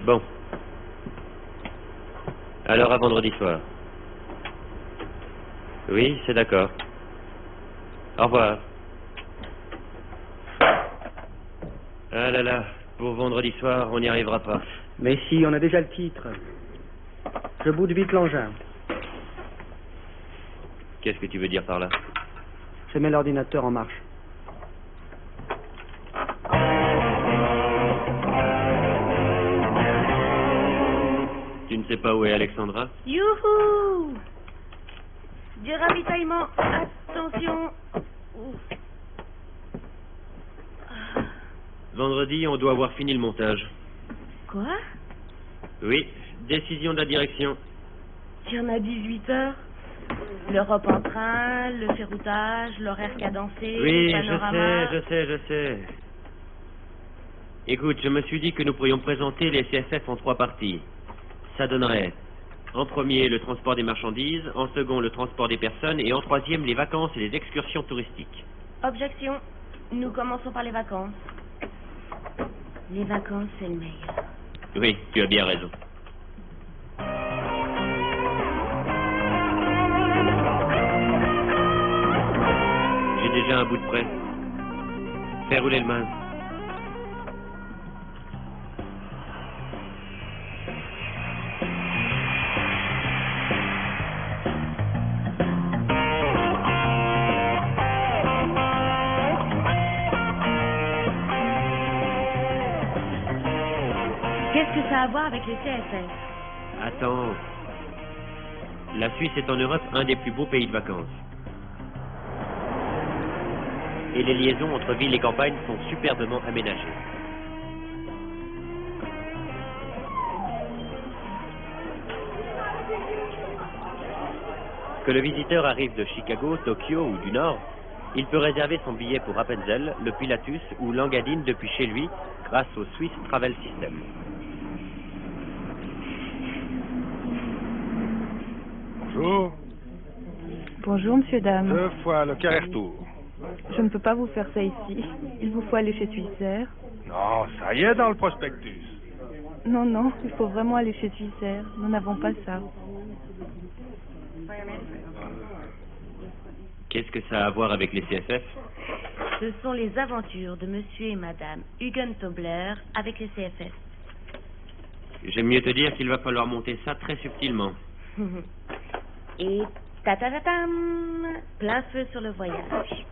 Bon. Alors à vendredi soir. Oui, c'est d'accord. Au revoir. Ah là là, pour vendredi soir, on n'y arrivera pas. Mais si, on a déjà le titre. Je boude vite l'engin. Qu'est-ce que tu veux dire par là? Je mets l'ordinateur en marche. Tu ne sais pas où est Alexandra? Youhou! Du ravitaillement. Attention. Vendredi, on doit avoir fini le montage. Quoi? Oui, décision de la direction. Il y en a 18 heures. L'Europe en train, le ferroutage, l'horaire cadencé, Oui, le panorama... je sais. Écoute, je me suis dit que nous pourrions présenter les CFF en 3 parties. Ça donnerait, en premier, le transport des marchandises, en second, le transport des personnes, et en troisième, les vacances et les excursions touristiques. Objection. Nous commençons par les vacances. Les vacances, c'est le meilleur. Oui, tu as bien raison. J'ai déjà un bout de prêt. Fais rouler le main. Qu'est-ce que ça a à voir avec les CFF? Attends. La Suisse est en Europe un des plus beaux pays de vacances. Et les liaisons entre villes et campagnes sont superbement aménagées. Que le visiteur arrive de Chicago, Tokyo ou du Nord, il peut réserver son billet pour Appenzell, le Pilatus ou l'Engadine depuis chez lui grâce au Swiss Travel System. Bonjour. Bonjour, monsieur, dame. 2 fois le carré-retour. Je ne peux pas vous faire ça ici. Il vous faut aller chez Swissair. Non, ça y est dans le prospectus. Non, non, il faut vraiment aller chez Swissair. Nous n'avons pas ça. Qu'est-ce que ça a à voir avec les CFF? Ce sont les aventures de monsieur et madame Hugen Tobler avec les CFF. J'aime mieux te dire qu'il va falloir monter ça très subtilement. Et ta-ta-ta-tam, plein feu sur le voyage.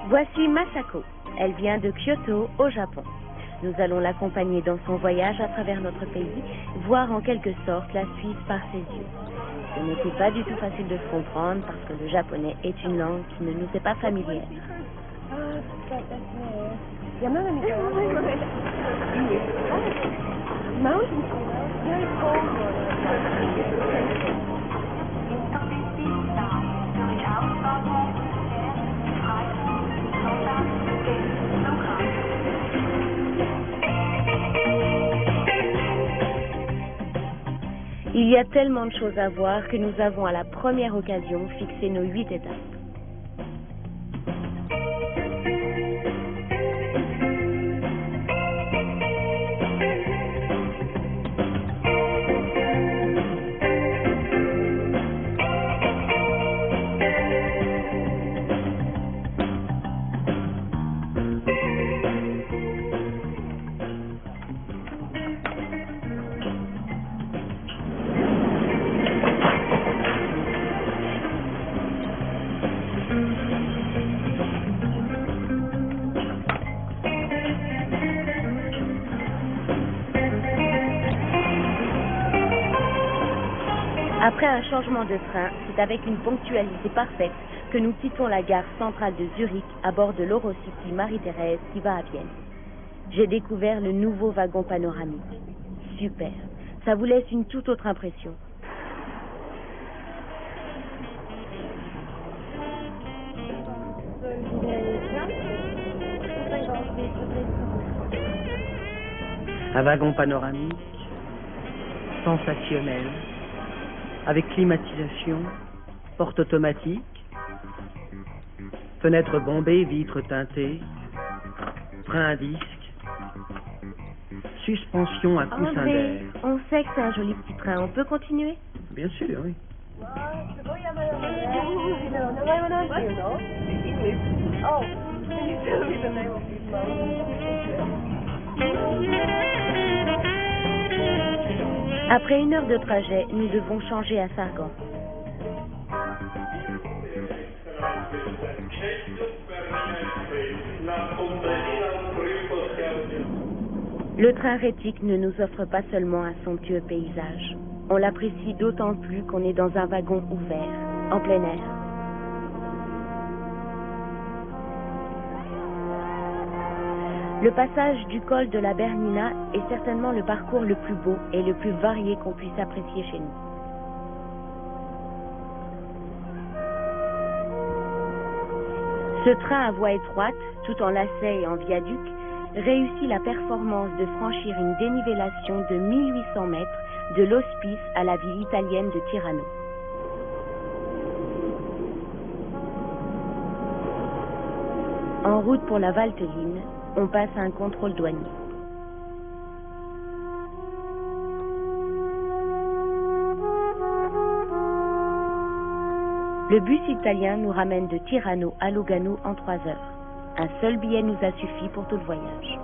Voici Masako. Elle vient de Kyoto, au Japon. Nous allons l'accompagner dans son voyage à travers notre pays, voir en quelque sorte la Suisse par ses yeux. Ce n'était pas du tout facile de se comprendre parce que le japonais est une langue qui ne nous est pas familière. Il y a tellement de choses à voir que nous avons à la première occasion fixé nos 8 étapes. Après un changement de train, c'est avec une ponctualité parfaite que nous quittons la gare centrale de Zurich à bord de l'Eurocity Marie-Thérèse qui va à Vienne. J'ai découvert le nouveau wagon panoramique. Super. Ça vous laisse une toute autre impression. Un wagon panoramique, sensationnel, avec climatisation, porte automatique, fenêtres bombées, vitres teintées, frein à disque, suspension à coussin André, d'air. on sait que c'est un joli petit train. On peut continuer? Bien sûr, oui. Après 1 heure de trajet, nous devons changer à Sargan. Le train rétique ne nous offre pas seulement un somptueux paysage. On l'apprécie d'autant plus qu'on est dans un wagon ouvert, en plein air. Le passage du col de la Bernina est certainement le parcours le plus beau et le plus varié qu'on puisse apprécier chez nous. Ce train à voie étroite, tout en lacets et en viaduc, réussit la performance de franchir une dénivellation de 1800 mètres de l'hospice à la ville italienne de Tirano. En route pour la Valtelline, on passe à un contrôle douanier. Le bus italien nous ramène de Tirano à Lugano en 3 heures. Un seul billet nous a suffi pour tout le voyage.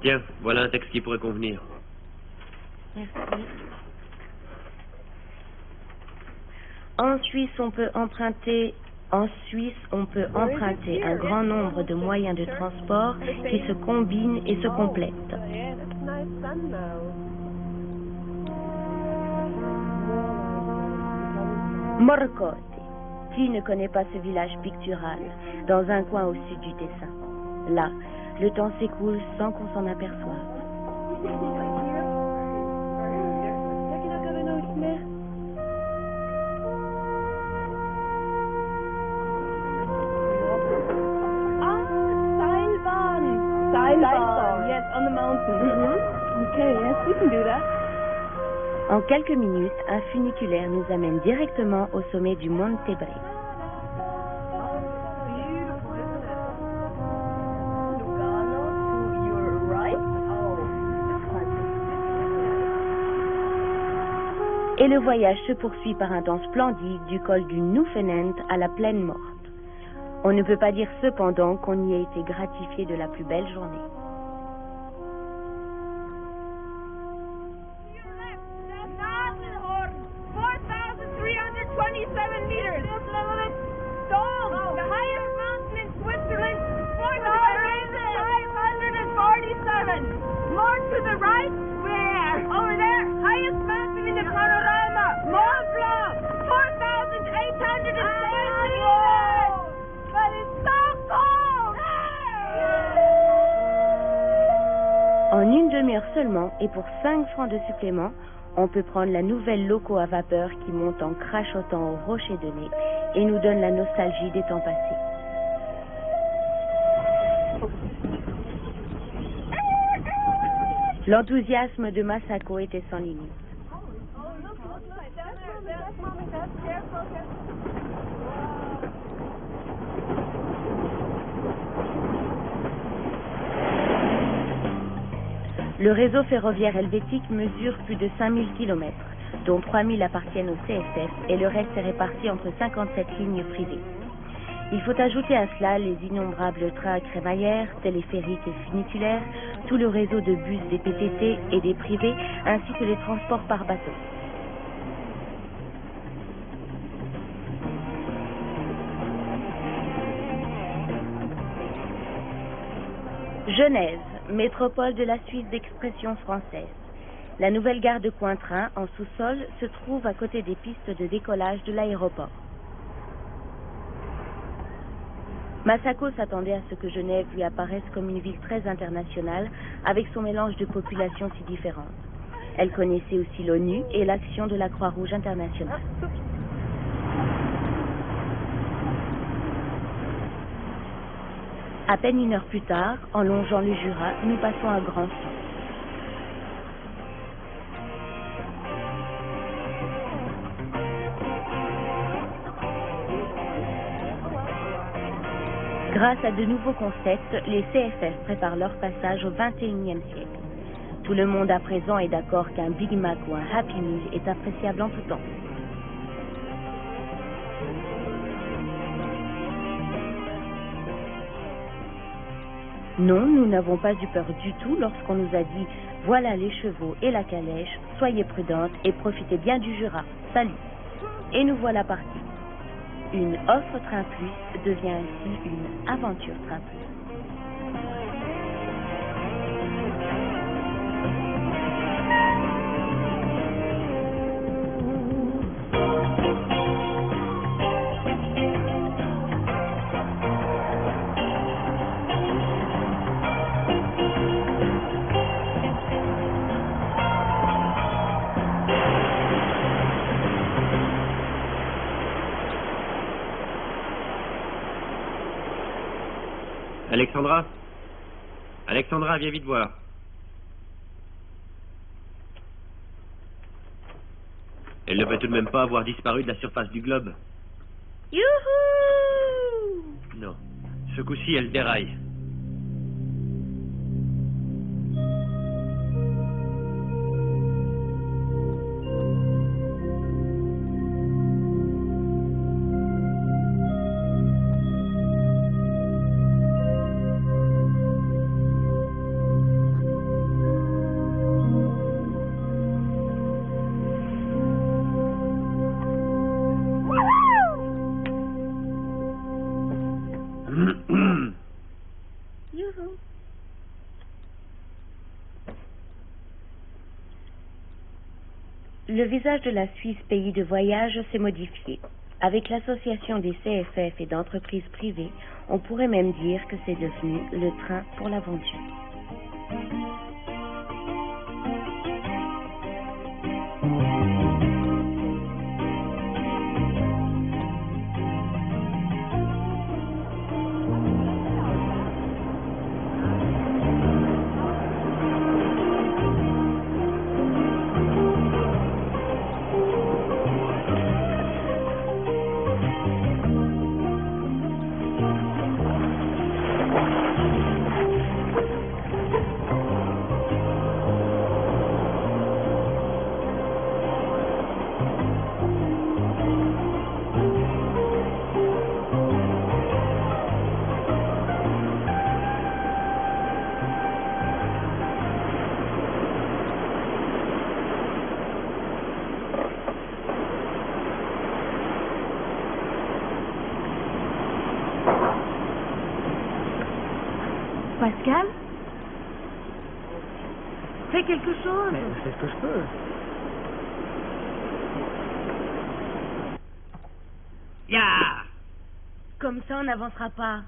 Tiens, voilà un texte qui pourrait convenir. Merci. En Suisse, on peut emprunter un grand nombre de moyens de transport qui se combinent et se complètent. Morcote. Qui ne connaît pas ce village pictural, dans un coin au sud du Tessin? Là, le temps s'écoule sans qu'on s'en aperçoive. Seilbahn, yes, on the mountain. Okay, yes, we can do that. En quelques minutes, un funiculaire nous amène directement au sommet du Monte Tebre. Et le voyage se poursuit par un temps splendide du col du Nufenent à la plaine morte. On ne peut pas dire cependant qu'on y ait été gratifié de la plus belle journée. En une demi-heure seulement, et pour 5 francs de supplément, on peut prendre la nouvelle loco à vapeur qui monte en crachotant au rocher de nez et nous donne la nostalgie des temps passés. L'enthousiasme de Masako était sans limite. Le réseau ferroviaire helvétique mesure plus de 5000 km, dont 3000 appartiennent au CSF et le reste est réparti entre 57 lignes privées. Il faut ajouter à cela les innombrables trains crémaillères, téléphériques et funiculaires, tout le réseau de bus des PTT et des privés, ainsi que les transports par bateau. Genève, métropole de la Suisse d'expression française. La nouvelle gare de Cointrin, en sous-sol, se trouve à côté des pistes de décollage de l'aéroport. Masako s'attendait à ce que Genève lui apparaisse comme une ville très internationale, avec son mélange de populations si différentes. Elle connaissait aussi l'ONU et l'action de la Croix-Rouge internationale. À peine 1 heure plus tard, en longeant le Jura, nous passons à Grandson. Grâce à de nouveaux concepts, les CFF préparent leur passage au XXIe siècle. Tout le monde à présent est d'accord qu'un Big Mac ou un Happy Meal est appréciable en tout temps. Non, nous n'avons pas eu peur du tout lorsqu'on nous a dit « Voilà les chevaux et la calèche, soyez prudentes et profitez bien du Jura. Salut !» Et nous voilà partis. Une offre Train Plus devient ainsi une aventure Train Plus. Alexandra? Alexandra, viens vite voir. Elle ne peut tout de même pas avoir disparu de la surface du globe. Youhou! Non. Ce coup-ci, elle déraille. Youhou! Le visage de la Suisse pays de voyage s'est modifié. Avec l'association des CFF et d'entreprises privées, on pourrait même dire que c'est devenu le train pour l'aventure. Pascal? Fais quelque chose. Mais je fais ce que je peux. Ya! Comme ça, on n'avancera pas.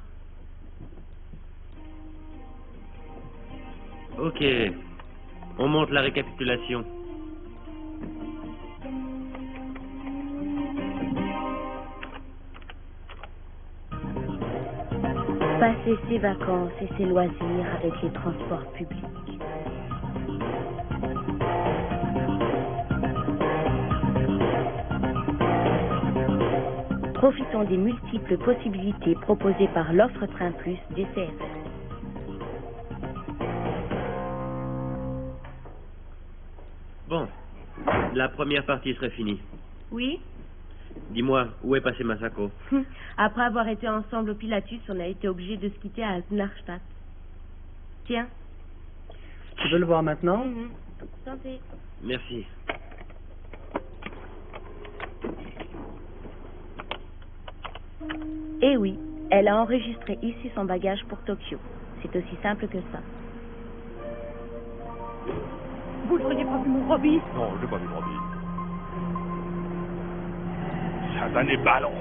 Ok. On monte la récapitulation. Passer ses vacances et ses loisirs avec les transports publics. Profitons des multiples possibilités proposées par l'offre Train Plus des CFF. Bon. La première partie serait finie. Oui? Dis-moi, où est passé Masako? Après avoir été ensemble au Pilatus, on a été obligé de se quitter à Znarstadt. Tiens. Tu veux le voir maintenant? Santé. Merci. Eh oui, elle a enregistré ici son bagage pour Tokyo. C'est aussi simple que ça. Vous n'auriez pas vu mon Robbie? Non, je n'ai pas vu Robbie. Satané ballon.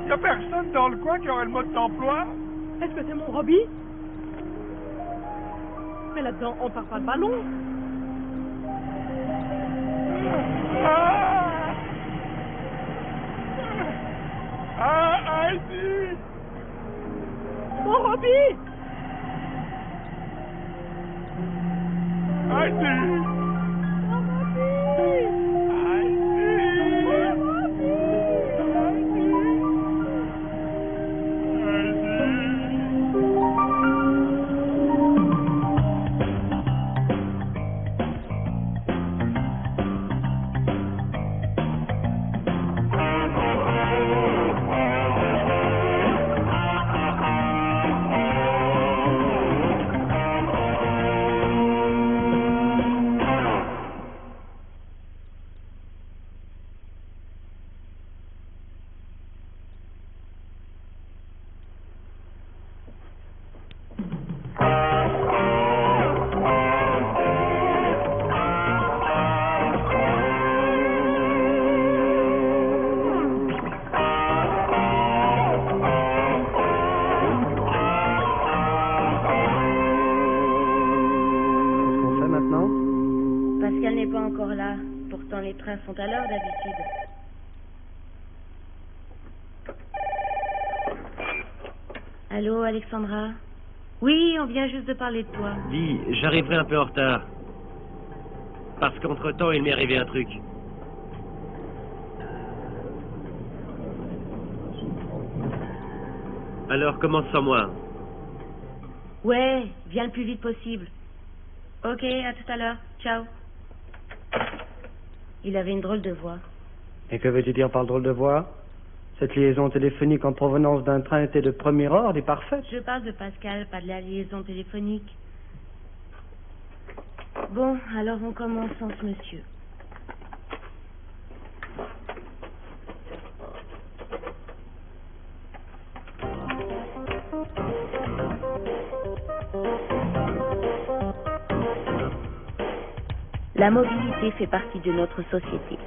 Y a personne dans le coin qui aurait le mode d'emploi? Est-ce que c'est mon Robbie? Mais là-dedans, on part pas de ballon. Ah! Ah, Heidi! Mon Robbie! Heidi! Pascal n'est pas encore là. Pourtant, les trains sont à l'heure d'habitude. Allô, Alexandra? Oui, on vient juste de parler de toi. Dis, j'arriverai un peu en retard. Parce qu'entre-temps, il m'est arrivé un truc. Alors, commence sans moi. Ouais, viens le plus vite possible. Ok, à tout à l'heure. Ciao. Il avait une drôle de voix. Et que veux-tu dire par drôle de voix? Cette liaison téléphonique en provenance d'un train était de premier ordre et parfaite. Je parle de Pascal, pas de la liaison téléphonique. Bon, alors on commence sans ce monsieur. La mobilité fait partie de notre société.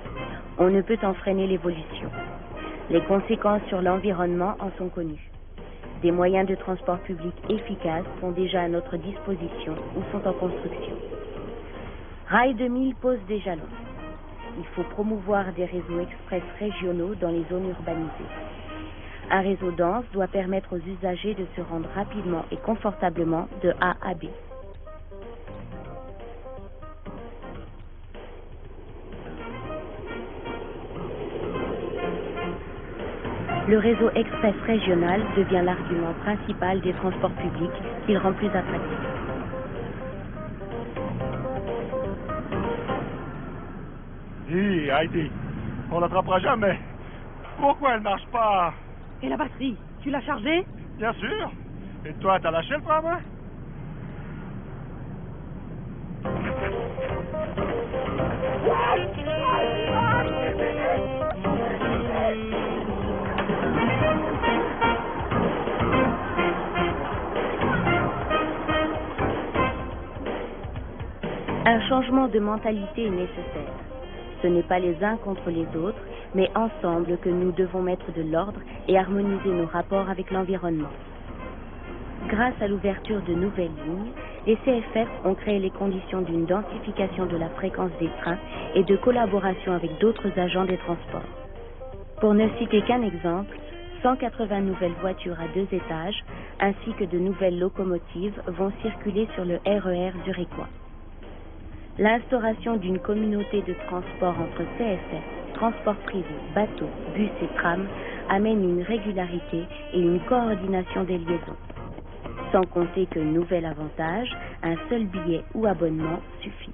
On ne peut en freiner l'évolution. Les conséquences sur l'environnement en sont connues. Des moyens de transport public efficaces sont déjà à notre disposition ou sont en construction. Rail 2000 pose des jalons. Il faut promouvoir des réseaux express régionaux dans les zones urbanisées. Un réseau dense doit permettre aux usagers de se rendre rapidement et confortablement de A à B. Le réseau express régional devient l'argument principal des transports publics qu'il rend plus attractif. Dis, Heidi, on l'attrapera jamais. Pourquoi elle marche pas? Et la batterie, tu l'as chargée? Bien sûr. Et toi, t'as lâché le tram, hein? Un changement de mentalité est nécessaire. Ce n'est pas les uns contre les autres, mais ensemble que nous devons mettre de l'ordre et harmoniser nos rapports avec l'environnement. Grâce à l'ouverture de nouvelles lignes, les CFF ont créé les conditions d'une densification de la fréquence des trains et de collaboration avec d'autres agents des transports. Pour ne citer qu'un exemple, 180 nouvelles voitures à 2 étages ainsi que de nouvelles locomotives vont circuler sur le RER zurichois. L'instauration d'une communauté de transport entre CFF, transport privé, bateaux, bus et trams amène une régularité et une coordination des liaisons. Sans compter que nouvel avantage, un seul billet ou abonnement suffit.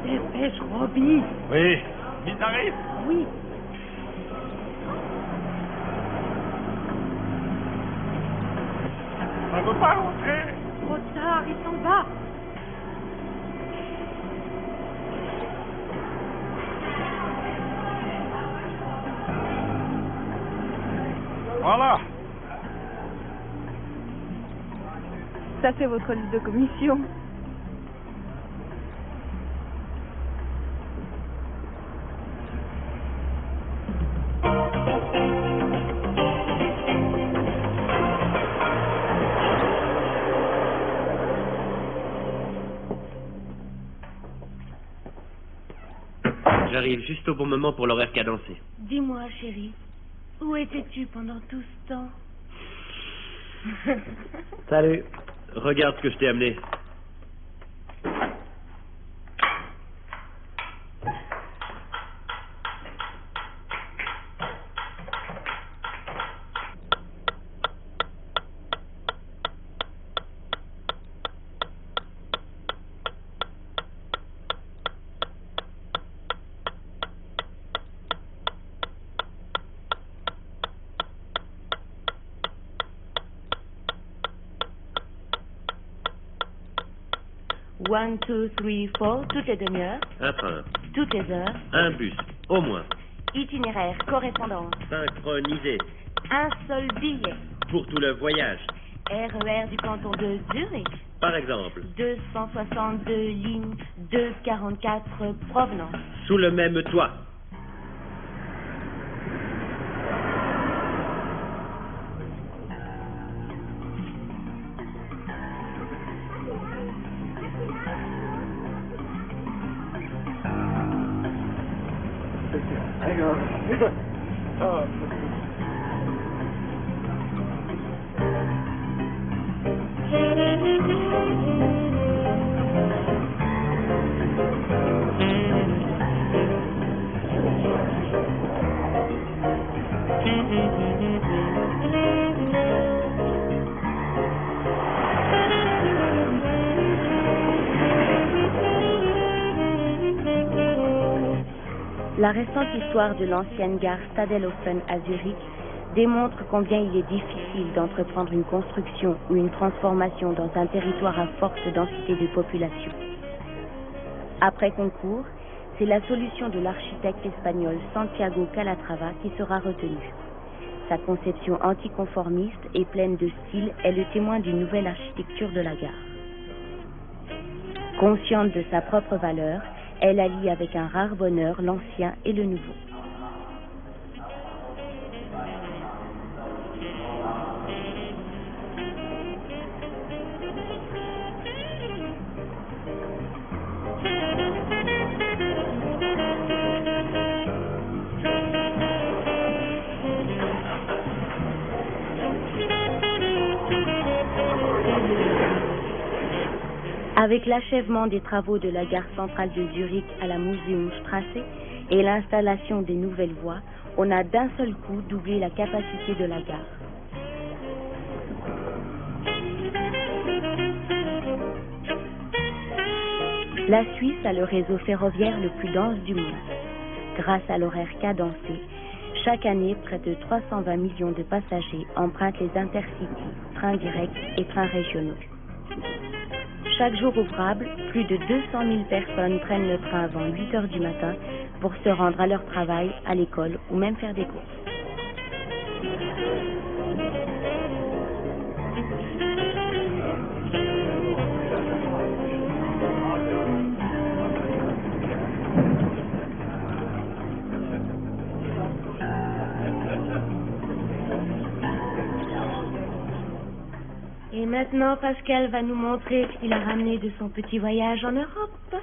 Dépêche, Robbie. Oui. Vite, arrive. Oui. Ça veut pas rentrer. Trop tard, il s'en va. Voilà. Ça, c'est votre liste de commission. J'arrive juste au bon moment pour l'horaire cadencé. Dis-moi, chérie, où étais-tu pendant tout ce temps? Salut. Regarde ce que je t'ai amené. One, two, three, four, toutes les demi-heures, Un train, toutes les heures, un bus, au moins. itinéraire, correspondance, Synchronisé. un seul billet, Pour tout le voyage. RER du canton de Zurich, Par exemple, 262 lignes, 244 provenance. sous le même toit. La récente histoire de l'ancienne gare Stadelhofen à Zurich démontre combien il est difficile d'entreprendre une construction ou une transformation dans un territoire à forte densité de population. Après concours, c'est la solution de l'architecte espagnol Santiago Calatrava qui sera retenue. Sa conception anticonformiste et pleine de style est le témoin d'une nouvelle architecture de la gare. Consciente de sa propre valeur, elle allie avec un rare bonheur l'ancien et le nouveau. Avec l'achèvement des travaux de la gare centrale de Zurich à la Museumstrasse et l'installation des nouvelles voies, on a d'un seul coup doublé la capacité de la gare. La Suisse a le réseau ferroviaire le plus dense du monde. Grâce à l'horaire cadencé, chaque année, près de 320 millions de passagers empruntent les intercities, trains directs et trains régionaux. Chaque jour ouvrable, plus de 200 000 personnes prennent le train avant 8 heures du matin pour se rendre à leur travail, à l'école ou même faire des courses. Et maintenant, Pascal va nous montrer ce qu'il a ramené de son petit voyage en Europe.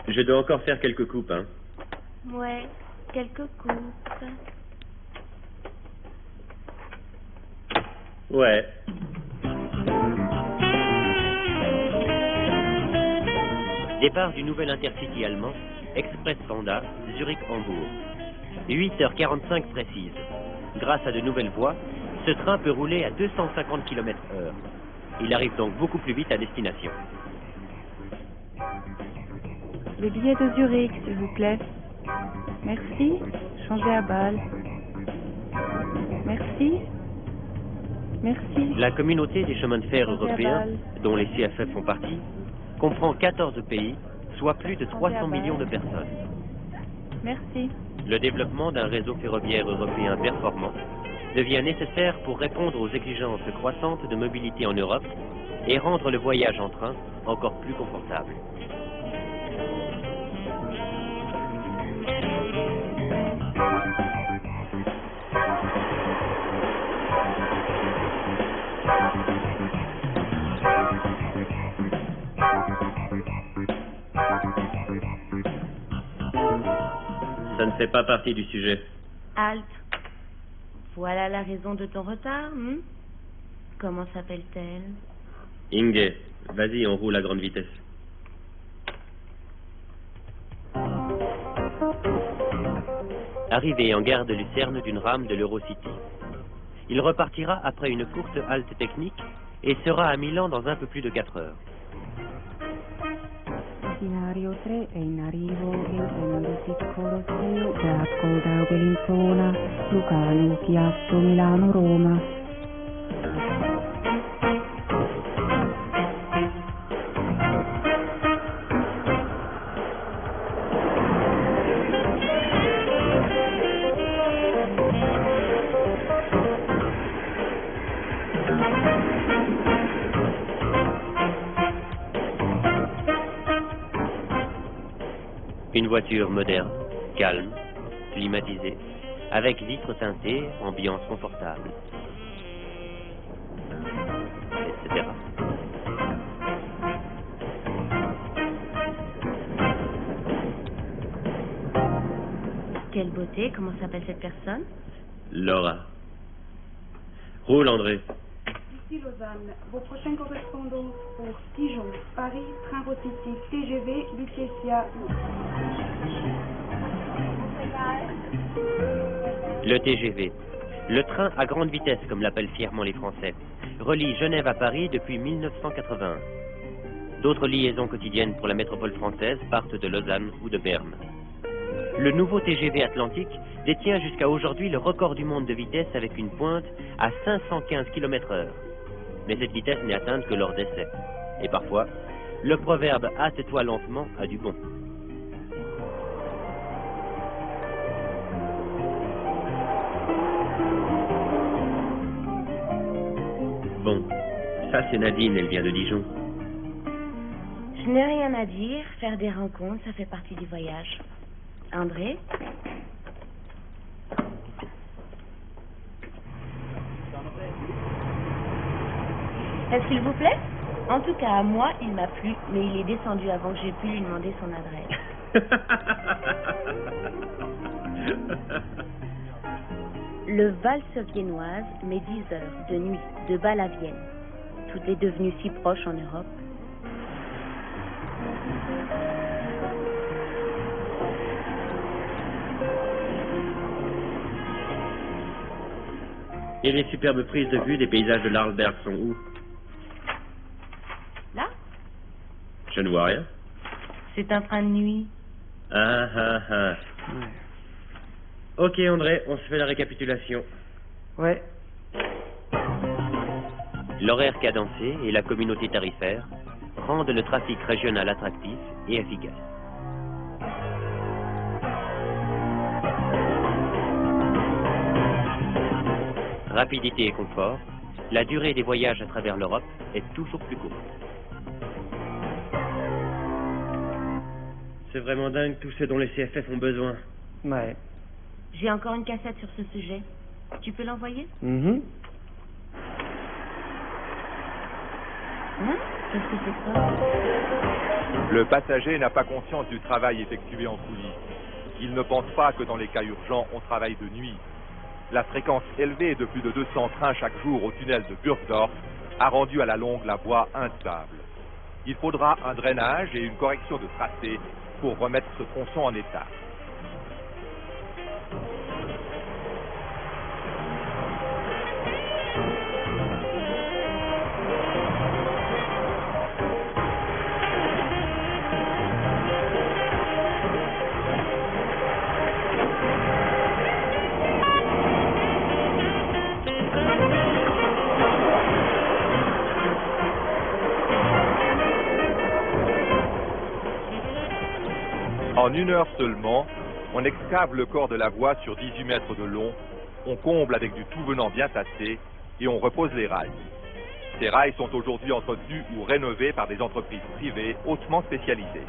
Je dois encore faire quelques coupes, hein. Ouais, quelques coupes. Ouais. Départ du nouvel Intercity allemand, Express Panda, Zurich-Hambourg. 8h45 précise. Grâce à de nouvelles voies, ce train peut rouler à 250 km/h. Il arrive donc beaucoup plus vite à destination. Le billet de Zurich, s'il vous plaît. Merci. Changez à balle. Merci. Merci. La communauté des chemins de fer Changez à européens, balle. dont les CFF font partie, comprend 14 pays, soit plus de 300 millions de personnes. Merci. Le développement d'un réseau ferroviaire européen performant devient nécessaire pour répondre aux exigences croissantes de mobilité en Europe et rendre le voyage en train encore plus confortable. Ça ne fait pas partie du sujet. Halte. Voilà la raison de ton retard, Comment s'appelle-t-elle? Inge, vas-y, on roule à grande vitesse. Arrivé en gare de Lucerne d'une rame de l'Eurocity, il repartira après une courte halte technique et sera à Milan dans un peu plus de 4 heures. Binario 3 è in arrivo il treno di piccolo Seo da Coda Bellinzona, Lucano, Chiasso, Milano, Roma. Une voiture moderne, calme, climatisée, avec vitres teintées, ambiance confortable, etc. Quelle beauté, comment s'appelle cette personne? Laura. Roule, André. Ici Lausanne, vos prochaines correspondances pour Dijon, Paris, train Rotiti, TGV, Lutetia. Le TGV, le train à grande vitesse, comme l'appellent fièrement les Français, relie Genève à Paris depuis 1981. D'autres liaisons quotidiennes pour la métropole française partent de Lausanne ou de Berne. Le nouveau TGV Atlantique détient jusqu'à aujourd'hui le record du monde de vitesse avec une pointe à 515 km/h. Mais cette vitesse n'est atteinte que lors d'essais. Et parfois, le proverbe « hâte-toi lentement » a du bon. Bon, ça c'est Nadine, elle vient de Dijon. Je n'ai rien à dire, faire des rencontres, ça fait partie du voyage. André? Est-ce qu'il vous plaît? En tout cas, à moi, il m'a plu, mais il est descendu avant que j'ai pu lui demander son adresse. Le valse viennoise met 10 heures de nuit de Bâle à Vienne. Tout est devenu si proche en Europe. Et les superbes prises de vue des paysages de l'Arlberg sont où? Là? Je ne vois rien. C'est un train de nuit. Ah ah ah. Ok André, on se fait la récapitulation. Ouais. L'horaire cadencé et la communauté tarifaire rendent le trafic régional attractif et efficace. Rapidité et confort, la durée des voyages à travers l'Europe est toujours plus courte. C'est vraiment dingue tout ce dont les CFF ont besoin. Ouais. J'ai encore une cassette sur ce sujet. Tu peux l'envoyer? Mhm. Qu'est-ce que c'est que ça? Le passager n'a pas conscience du travail effectué en coulisses. Il ne pense pas que dans les cas urgents, on travaille de nuit. La fréquence élevée de plus de 200 trains chaque jour au tunnel de Burgdorf a rendu à la longue la voie instable. Il faudra un drainage et une correction de tracé pour remettre ce tronçon en état. En 1 heure seulement, on excave le corps de la voie sur 18 mètres de long, on comble avec du tout venant bien tassé et on repose les rails. Ces rails sont aujourd'hui entretenus ou rénovés par des entreprises privées hautement spécialisées.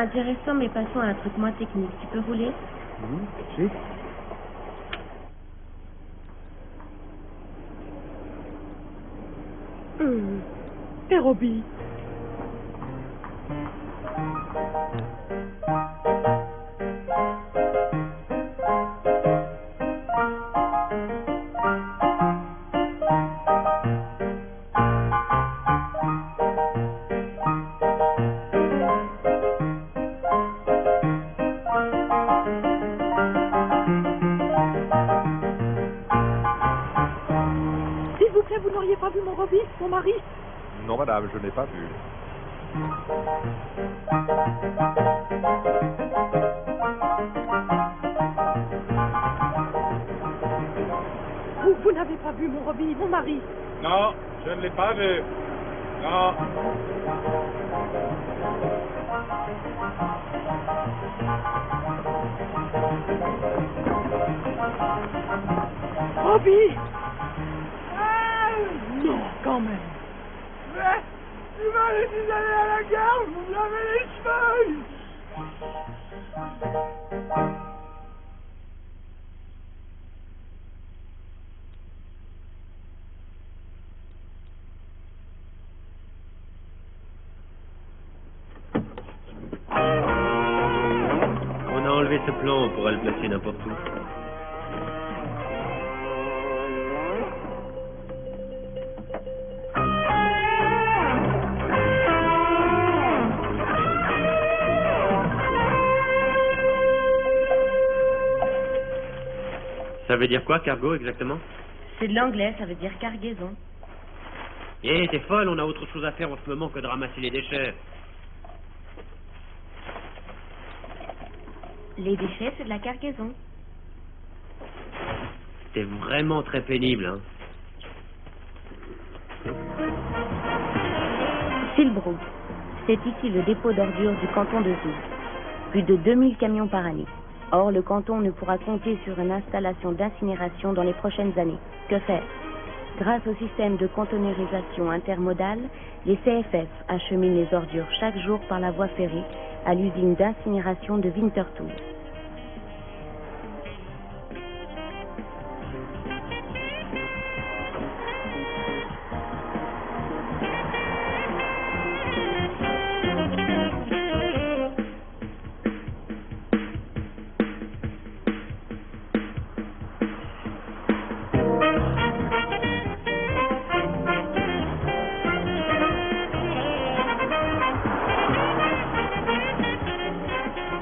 Intéressant, mais passons à un truc moins technique. Tu peux rouler? Si. Et Robbie? S'il vous plaît, vous n'auriez pas vu mon Robbie, mon mari? Non, madame, je n'ai pas vu. Vous n'avez pas vu mon Robbie, mon mari? Non, je ne l'ai pas vu. Non. Robbie? Non, quand même. Tu m'as laissé aller à la gare, vous me lavez les cheveux. On a enlevé ce plan, on pourra le placer n'importe où. Ça veut dire quoi, cargo, exactement? C'est de l'anglais, ça veut dire cargaison. Eh, t'es folle, on a autre chose à faire en ce moment que de ramasser les déchets. Les déchets, c'est de la cargaison. T'es vraiment très pénible, hein. Philbrook, c'est ici le dépôt d'ordures du canton de Zoug. Plus de 2000 camions par année. Or, le canton ne pourra compter sur une installation d'incinération dans les prochaines années. Que faire? Grâce au système de conteneurisation intermodale, les CFF acheminent les ordures chaque jour par la voie ferrée à l'usine d'incinération de Winterthur.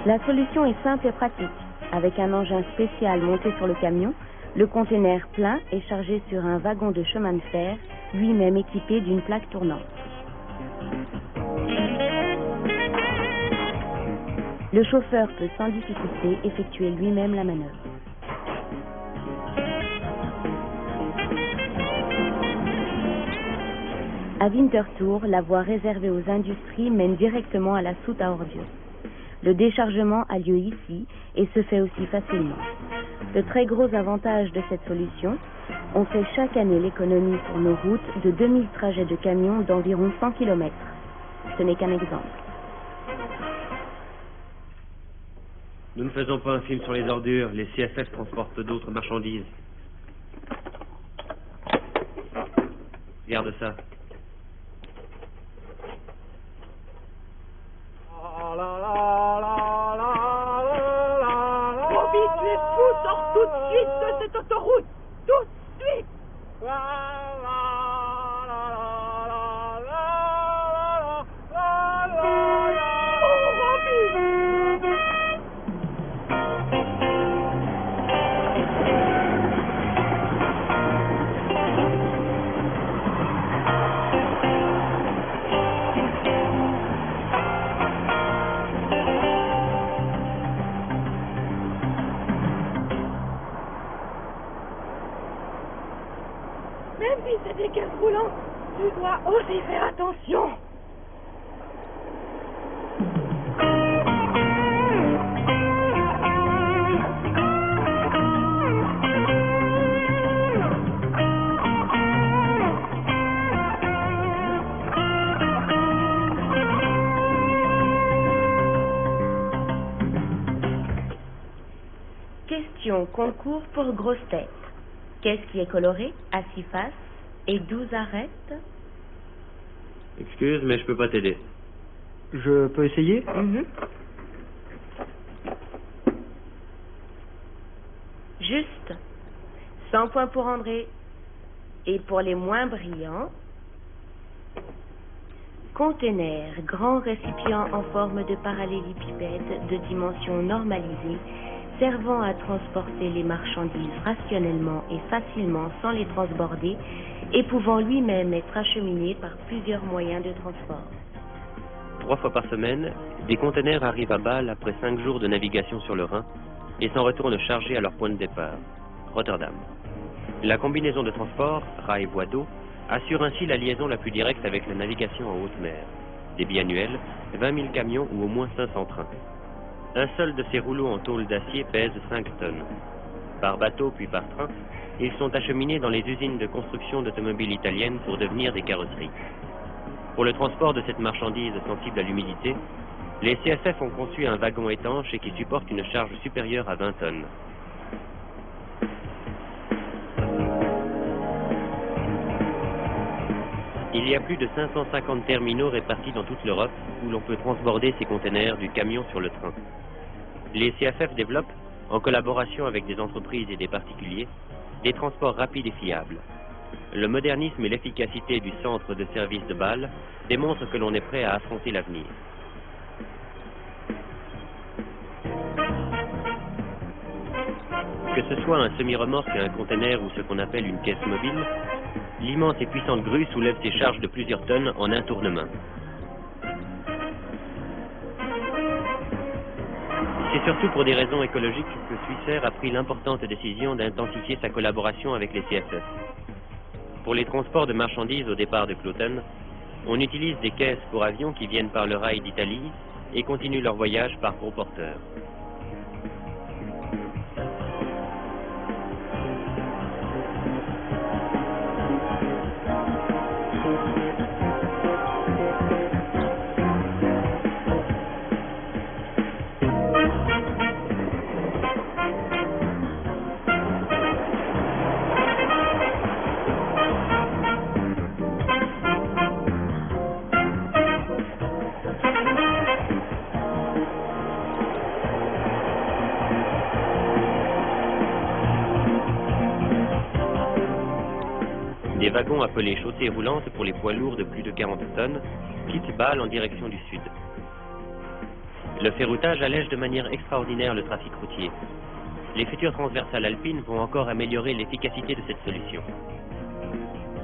La solution est simple et pratique. Avec un engin spécial monté sur le camion, le conteneur plein est chargé sur un wagon de chemin de fer, lui-même équipé d'une plaque tournante. Le chauffeur peut sans difficulté effectuer lui-même la manœuvre. À Winterthur, la voie réservée aux industries mène directement à la soute à ordures. Le déchargement a lieu ici et se fait aussi facilement. Le très gros avantage de cette solution, on fait chaque année l'économie sur nos routes de 2000 trajets de camions d'environ 100 km. Ce n'est qu'un exemple. Nous ne faisons pas un film sur les ordures, les CFF transportent d'autres marchandises. Regarde ça. Robbie, tu es fou, sors tout de suite de cette autoroute. Tout de suite. Même si c'est des caisses roulantes, tu dois aussi faire attention. Mention concours pour grosse tête. Qu'est-ce qui est coloré à 6 faces et 12 arêtes? Excuse, mais je peux pas t'aider. Je peux essayer? Juste. 100 points pour André. Et pour les moins brillants, conteneur, grand récipient en forme de parallélépipède de dimension normalisée, servant à transporter les marchandises rationnellement et facilement sans les transborder, et pouvant lui-même être acheminé par plusieurs moyens de transport. 3 fois par semaine, des conteneurs arrivent à Bâle après 5 jours de navigation sur le Rhin et s'en retournent chargés à leur point de départ, Rotterdam. La combinaison de transport, rail-voie d'eau, assure ainsi la liaison la plus directe avec la navigation en haute mer. Débit annuel, 20 000 camions ou au moins 500 trains. Un seul de ces rouleaux en tôle d'acier pèse 5 tonnes. Par bateau puis par train, ils sont acheminés dans les usines de construction d'automobiles italiennes pour devenir des carrosseries. Pour le transport de cette marchandise sensible à l'humidité, les CFF ont conçu un wagon étanche et qui supporte une charge supérieure à 20 tonnes. Il y a plus de 550 terminaux répartis dans toute l'Europe où l'on peut transborder ces conteneurs du camion sur le train. Les CFF développent, en collaboration avec des entreprises et des particuliers, des transports rapides et fiables. Le modernisme et l'efficacité du centre de service de Bâle démontrent que l'on est prêt à affronter l'avenir. Que ce soit un semi-remorque, un conteneur ou ce qu'on appelle une caisse mobile, l'immense et puissante grue soulève ses charges de plusieurs tonnes en un tournement. C'est surtout pour des raisons écologiques que Swissair a pris l'importante décision d'intensifier sa collaboration avec les CFF. Pour les transports de marchandises au départ de Kloten, on utilise des caisses pour avions qui viennent par le rail d'Italie et continuent leur voyage par gros porteurs. Des wagons appelés chaussées roulantes pour les poids lourds de plus de 40 tonnes quittent Bâle en direction du sud. Le ferroutage allège de manière extraordinaire le trafic routier. Les futures transversales alpines vont encore améliorer l'efficacité de cette solution.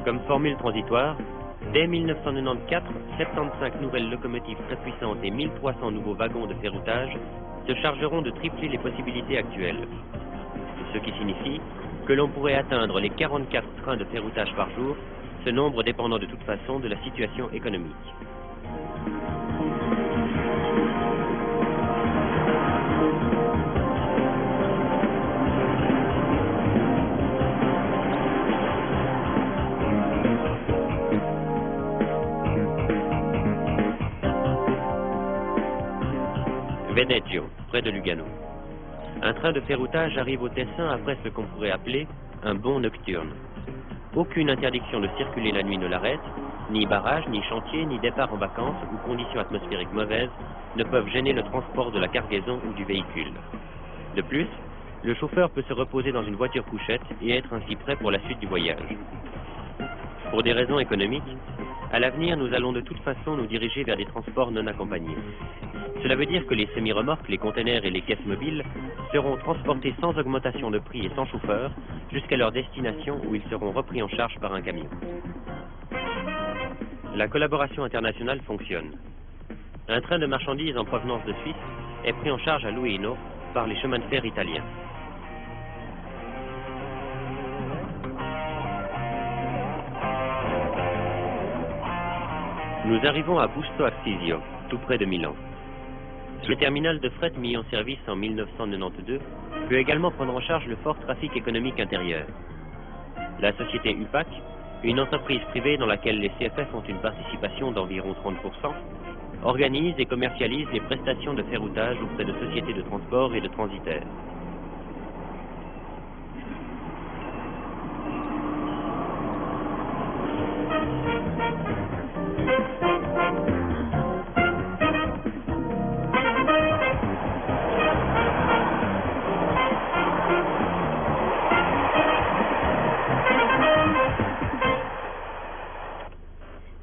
Comme formule transitoire, dès 1994, 75 nouvelles locomotives très puissantes et 1300 nouveaux wagons de ferroutage se chargeront de tripler les possibilités actuelles. Ce qui signifie que l'on pourrait atteindre les 44 trains de ferroutage par jour, ce nombre dépendant de toute façon de la situation économique. Veneggio, près de Lugano. Un train de ferroutage arrive au Tessin après ce qu'on pourrait appeler un bond nocturne. Aucune interdiction de circuler la nuit ne l'arrête, ni barrage, ni chantier, ni départ en vacances ou conditions atmosphériques mauvaises ne peuvent gêner le transport de la cargaison ou du véhicule. De plus, le chauffeur peut se reposer dans une voiture couchette et être ainsi prêt pour la suite du voyage. Pour des raisons économiques, à l'avenir, nous allons de toute façon nous diriger vers des transports non accompagnés. Cela veut dire que les semi-remorques, les containers et les caisses mobiles seront transportés sans augmentation de prix et sans chauffeur jusqu'à leur destination où ils seront repris en charge par un camion. La collaboration internationale fonctionne. Un train de marchandises en provenance de Suisse est pris en charge à Luino par les chemins de fer italiens. Nous arrivons à Busto Arsizio, tout près de Milan. Le terminal de fret mis en service en 1992 peut également prendre en charge le fort trafic économique intérieur. La société UPAC, une entreprise privée dans laquelle les CFF ont une participation d'environ 30%, organise et commercialise les prestations de ferroutage auprès de sociétés de transport et de transitaires.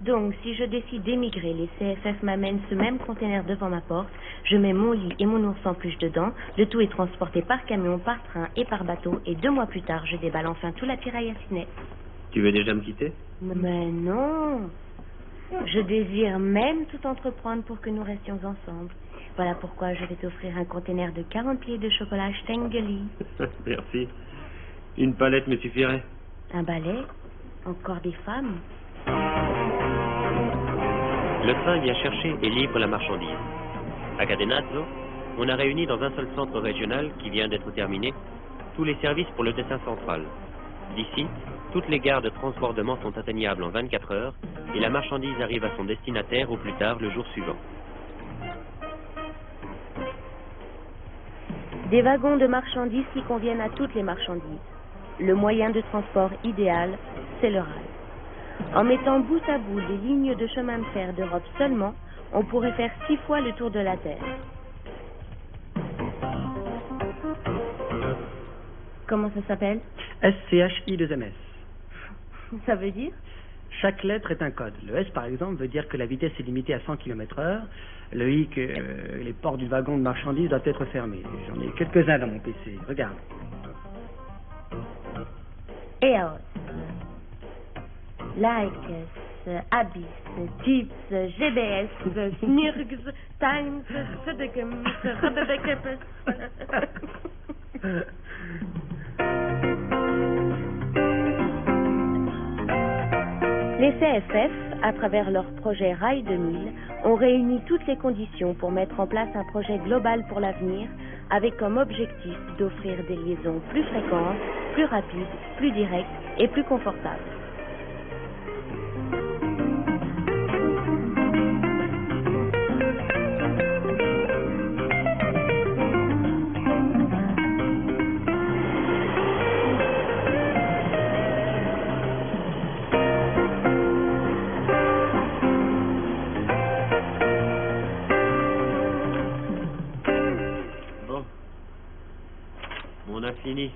Donc, si je décide d'émigrer, les CFF m'amènent ce même conteneur devant ma porte, je mets mon lit et mon ours en peluche dedans, le tout est transporté par camion, par train et par bateau, et 2 mois plus tard, je déballe enfin tout l'attirail à Sydney. Tu veux déjà me quitter? Mais non! Je désire même tout entreprendre pour que nous restions ensemble. Voilà pourquoi je vais t'offrir un conteneur de 40 pieds de chocolat Stengeli. Merci. Une palette me suffirait. Un balai? Encore des femmes? Le train vient chercher et livre la marchandise. À Cadenazzo, on a réuni dans un seul centre régional qui vient d'être terminé tous les services pour le dessin central. D'ici, toutes les gares de transbordement sont atteignables en 24 heures et la marchandise arrive à son destinataire au plus tard le jour suivant. Des wagons de marchandises qui conviennent à toutes les marchandises. Le moyen de transport idéal, c'est le rail. En mettant bout à bout les lignes de chemin de fer d'Europe seulement, on pourrait faire 6 fois le tour de la Terre. Comment ça s'appelle? SCHI2MS. Ça veut dire? Chaque lettre est un code. Le S, par exemple, veut dire que la vitesse est limitée à 100 km/h. Le I, que les portes du wagon de marchandises doivent être fermées. J'en ai quelques-uns dans mon PC. Regarde. EOS, Likes, Abyss, Tips, GBS, Snurgs, Times, Sedekums, Rodebekepes. Les CFF, à travers leur projet Rail 2000, ont réuni toutes les conditions pour mettre en place un projet global pour l'avenir, avec comme objectif d'offrir des liaisons plus fréquentes, plus rapides, plus directes et plus confortables. On a fini.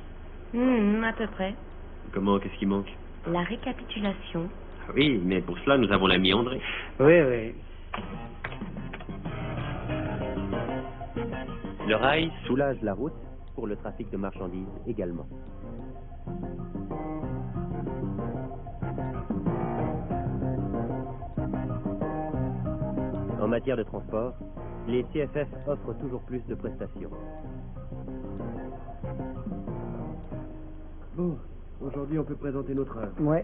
À peu près. Comment, qu'est-ce qui manque? La récapitulation. Oui, mais pour cela, nous avons l'ami André. Oui, oui. Le rail soulage la route pour le trafic de marchandises également. En matière de transport, les CFF offrent toujours plus de prestations. Bon, aujourd'hui on peut présenter nos trains. Ouais.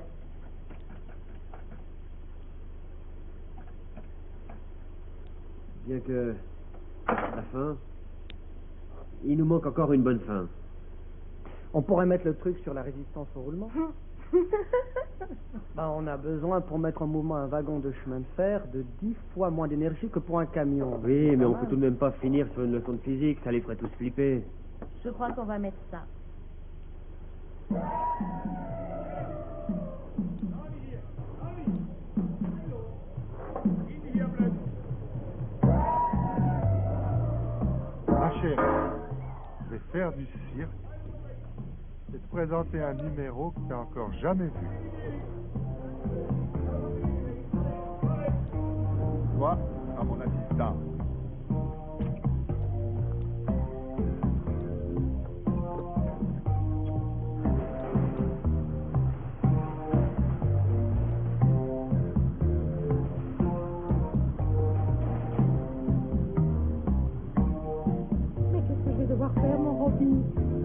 Bien que, la fin, il nous manque encore une bonne fin. On pourrait mettre le truc sur la résistance au roulement. On a besoin pour mettre en mouvement un wagon de chemin de fer de 10 fois moins d'énergie que pour un camion. Oui, mais on peut tout de même pas finir sur une leçon de physique, ça les ferait tous flipper. Je crois qu'on va mettre ça. Ma chérie, je vais faire du cirque et te présenter un numéro que tu n'as encore jamais vu. Toi, à mon assistant.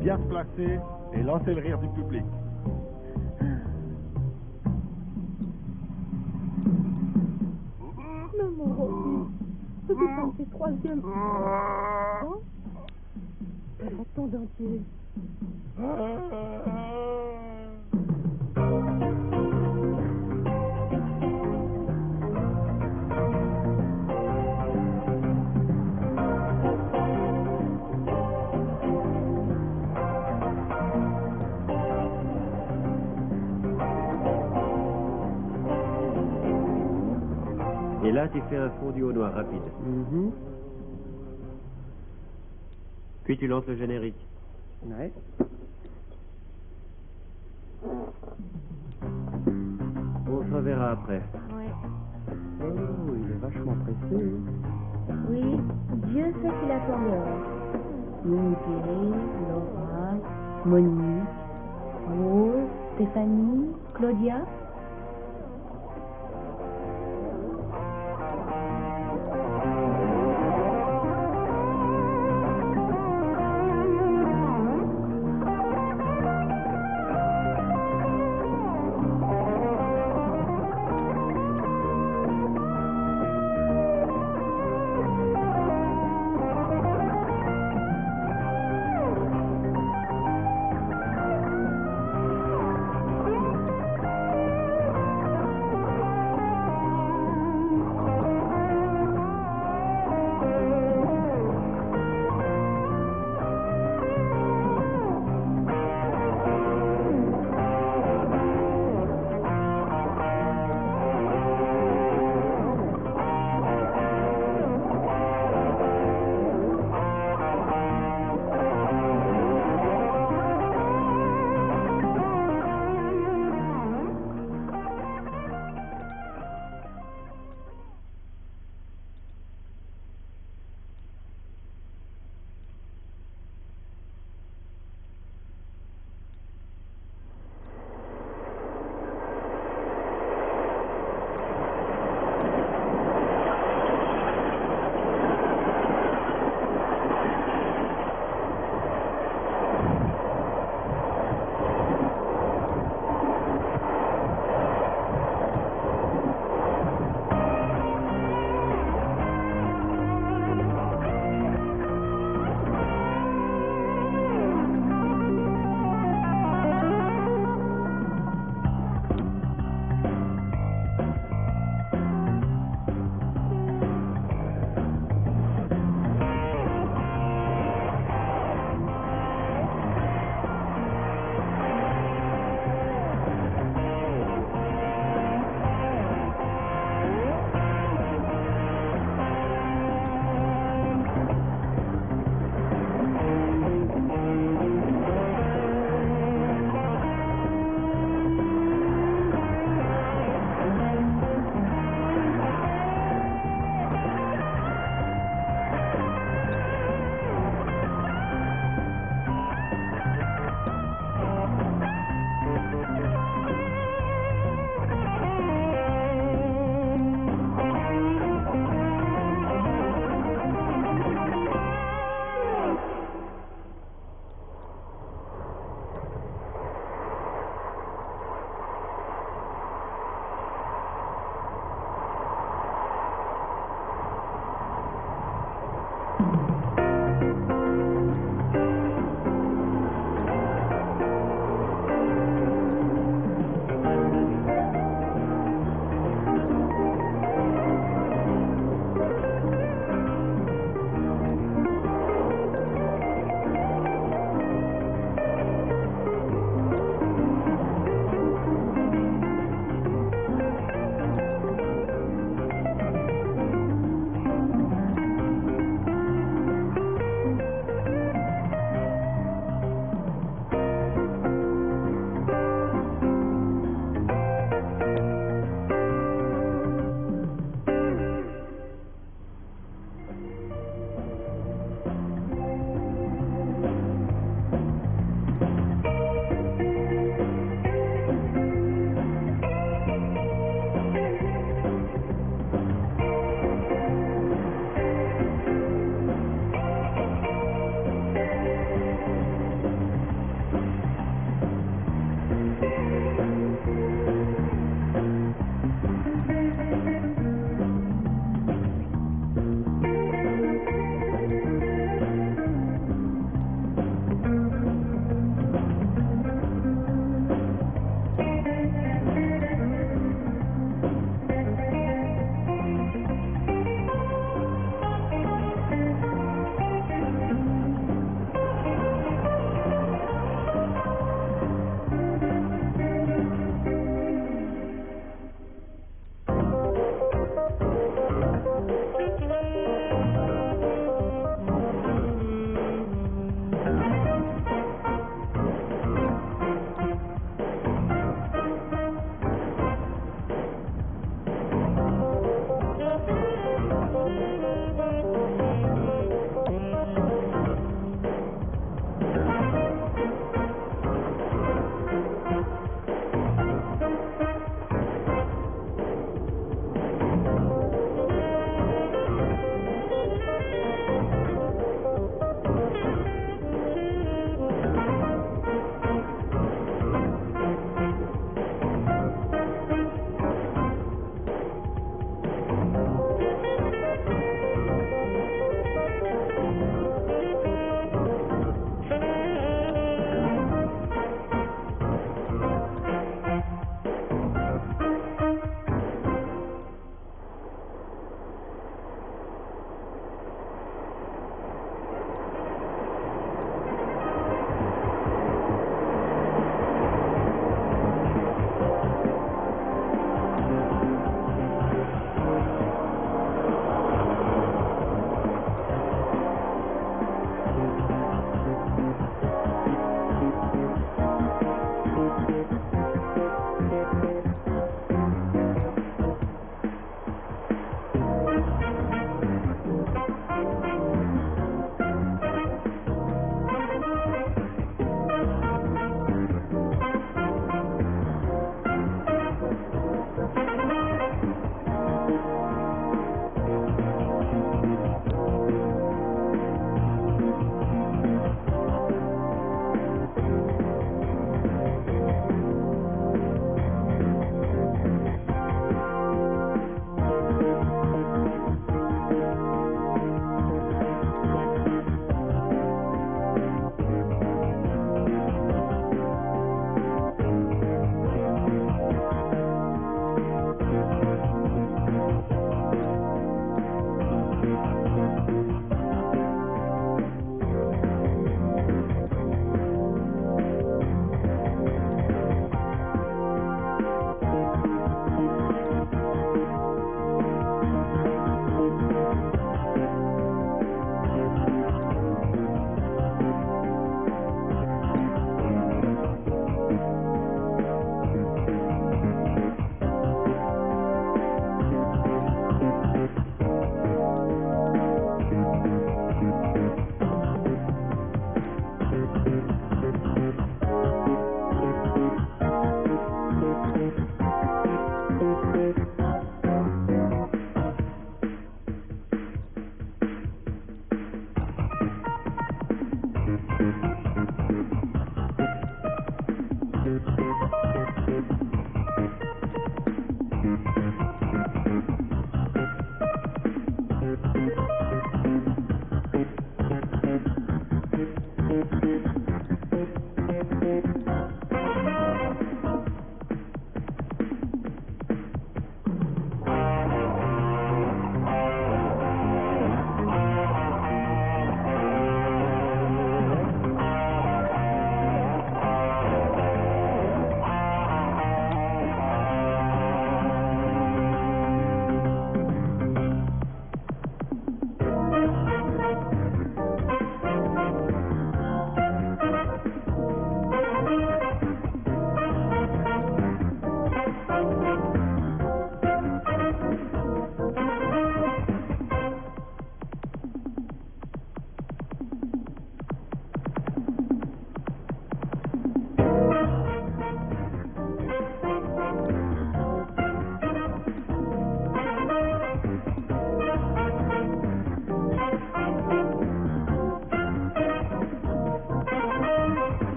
Bien se placer et lancer le rire du public. Mais mon Robbie, ce que c'est troisième. Hein? Arrête ton dentier. Et là, tu fais un fondu au noir rapide. Puis tu lances le générique. Ouais. On se reverra après. Ouais. Oh, il est vachement pressé. Oui, Dieu sait qu'il attend dehors. Unité, Laura, Monique, Rose, Stéphanie, Claudia.